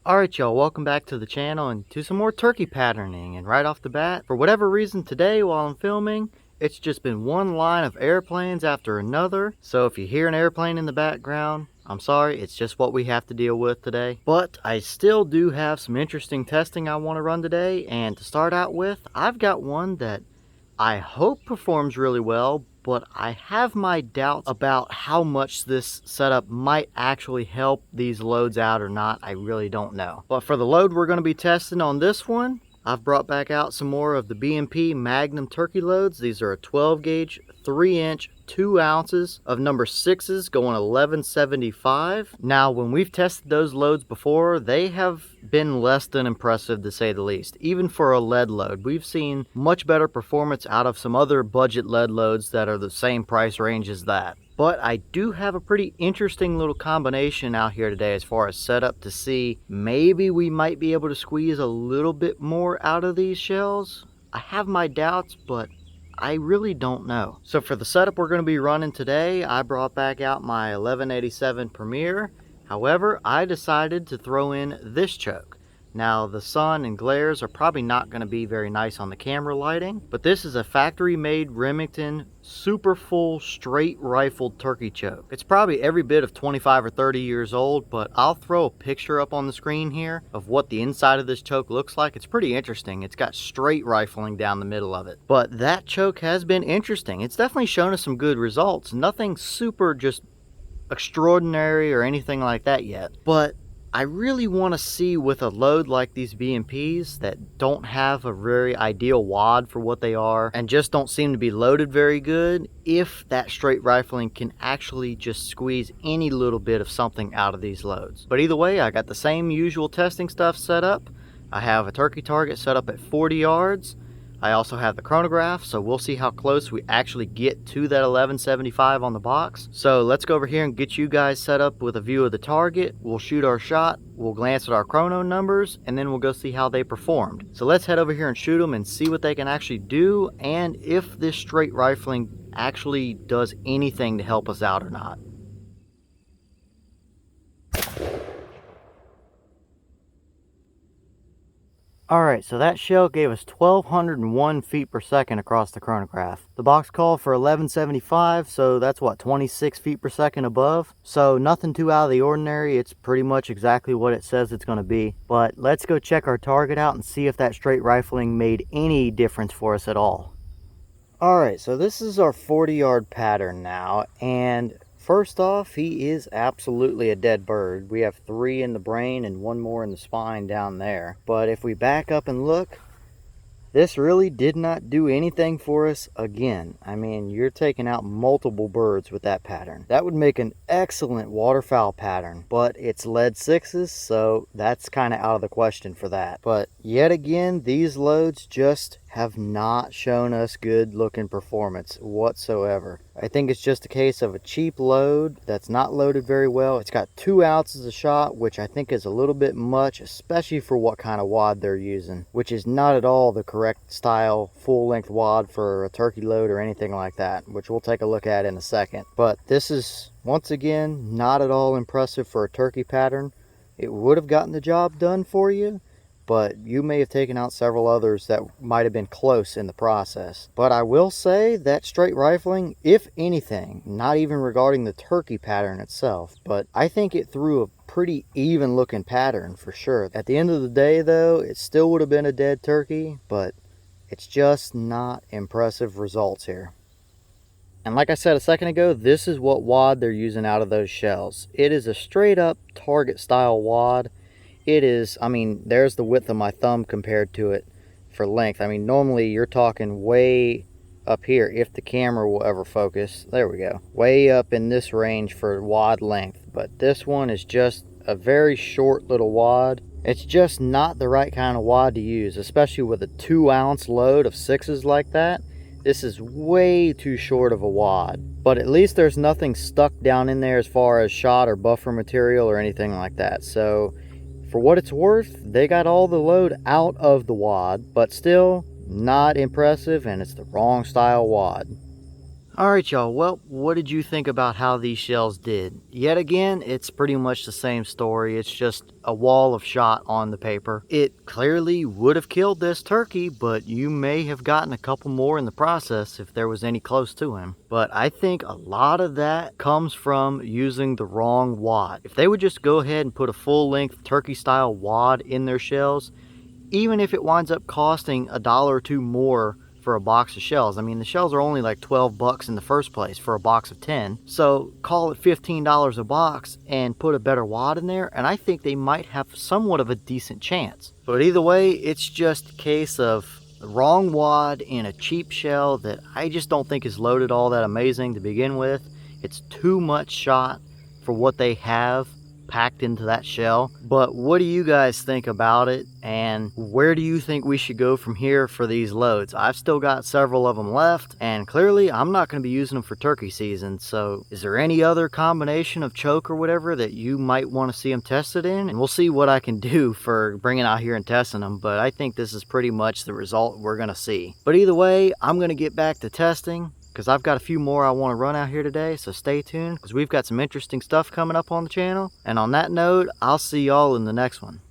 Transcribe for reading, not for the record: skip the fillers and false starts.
Alright y'all, welcome back to the channel and to some more turkey patterning. And right off the bat, for whatever reason today while I'm filming, it's just been one line of airplanes after another. So if you hear an airplane in the background, I'm sorry, it's just what we have to deal with today. But I still do have some interesting testing I want to run today, and to start out with, I've got one that I hope performs really well, but I have my doubts about how much this setup might actually help these loads out or not. I really don't know. But for the load we're going to be testing on this one, I've brought back out some more of the B&P Magnum Turkey loads. These are a 12 gauge, 3 inch, 2 ounces of number 6s going 1175. Now, when we've tested those loads before, they have been less than impressive to say the least. Even for a lead load, we've seen much better performance out of some other budget lead loads that are the same price range as that. But I do have a pretty interesting little combination out here today as far as setup to see maybe we might be able to squeeze a little bit more out of these shells. I have my doubts, but I really don't know. So for the setup we're going to be running today, I brought back out my 1187 Premier. However, I decided to throw in this choke. Now, the sun and glares are probably not going to be very nice on the camera lighting, but this is a factory-made Remington super full straight rifled turkey choke. It's probably every bit of 25 or 30 years old, but I'll throw a picture up on the screen here of what the inside of this choke looks like. It's pretty interesting. It's got straight rifling down the middle of it. But that choke has been interesting. It's definitely shown us some good results. Nothing super just extraordinary or anything like that yet. But I really want to see with a load like these B&Ps that don't have a very ideal wad for what they are and just don't seem to be loaded very good, if that straight rifling can actually just squeeze any little bit of something out of these loads. But either way, I got the same usual testing stuff set up. I have a turkey target set up at 40 yards. I also have the chronograph, so we'll see how close we actually get to that 1175 on the box. So let's go over here and get you guys set up with a view of the target. We'll shoot our shot, we'll glance at our chrono numbers, and then we'll go see how they performed. So let's head over here and shoot them and see what they can actually do, and if this straight rifling actually does anything to help us out or not. Alright, so that shell gave us 1201 feet per second across the chronograph. The box called for 1175, so that's what, 26 feet per second above? So nothing too out of the ordinary. It's pretty much exactly what it says it's going to be. But let's go check our target out and see if that straight rifling made any difference for us at all. Alright, so this is our 40-yard pattern now, and first off, he is absolutely a dead bird. We have 3 in the brain and 1 more in the spine down there. But if we back up and look, this really did not do anything for us again. I mean, you're taking out multiple birds with that pattern. That would make an excellent waterfowl pattern, but it's lead 6s, so that's kind of out of the question for that. But yet again, these loads just have not shown us good looking performance whatsoever. I think it's just a case of a cheap load that's not loaded very well. It's got 2 ounces a shot, which I think is a little bit much, especially for what kind of wad they're using, which is not at all the correct style full length wad for a turkey load or anything like that, which we'll take a look at in a second. But this is once again not at all impressive for a turkey pattern. It would have gotten the job done for you, but you may have taken out several others that might have been close in the process. But I will say that straight rifling, if anything, not even regarding the turkey pattern itself, but I think it threw a pretty even looking pattern for sure. At the end of the day though, it still would have been a dead turkey, but it's just not impressive results here. And like I said a second ago, this is what wad they're using out of those shells. It is a straight up target style wad. It is, I mean, there's the width of my thumb compared to it for length. I mean, normally you're talking way up here, if the camera will ever focus. There we go. Way up in this range for wad length. But this one is just a very short little wad. It's just not the right kind of wad to use, especially with a 2 ounce load of 6s like that. This is way too short of a wad. But at least there's nothing stuck down in there as far as shot or buffer material or anything like that. So for what it's worth, they got all the load out of the wad, but still not impressive, and it's the wrong style wad. Alright y'all, well, what did you think about how these shells did? Yet again, it's pretty much the same story. It's just a wall of shot on the paper. It clearly would have killed this turkey, but you may have gotten a couple more in the process if there was any close to him. But I think a lot of that comes from using the wrong wad. If they would just go ahead and put a full-length turkey-style wad in their shells, even if it winds up costing $1 or $2 more for a box of shells. I mean, the shells are only like 12 bucks in the first place for a box of 10. So call it $15 a box and put a better wad in there, and I think they might have somewhat of a decent chance. But either way, it's just a case of the wrong wad in a cheap shell that I just don't think is loaded all that amazing to begin with. It's too much shot for what they have packed into that shell. But what do you guys think about it, and where do you think we should go from here for these loads? I've still got several of them left, and clearly I'm not going to be using them for turkey season. So is there any other combination of choke or whatever that you might want to see them tested in? And we'll see what I can do for bringing out here and testing them, but I think this is pretty much the result we're going to see. But either way, I'm going to get back to testing, because I've got a few more I want to run out here today, so stay tuned, because we've got some interesting stuff coming up on the channel. And on that note, I'll see y'all in the next one.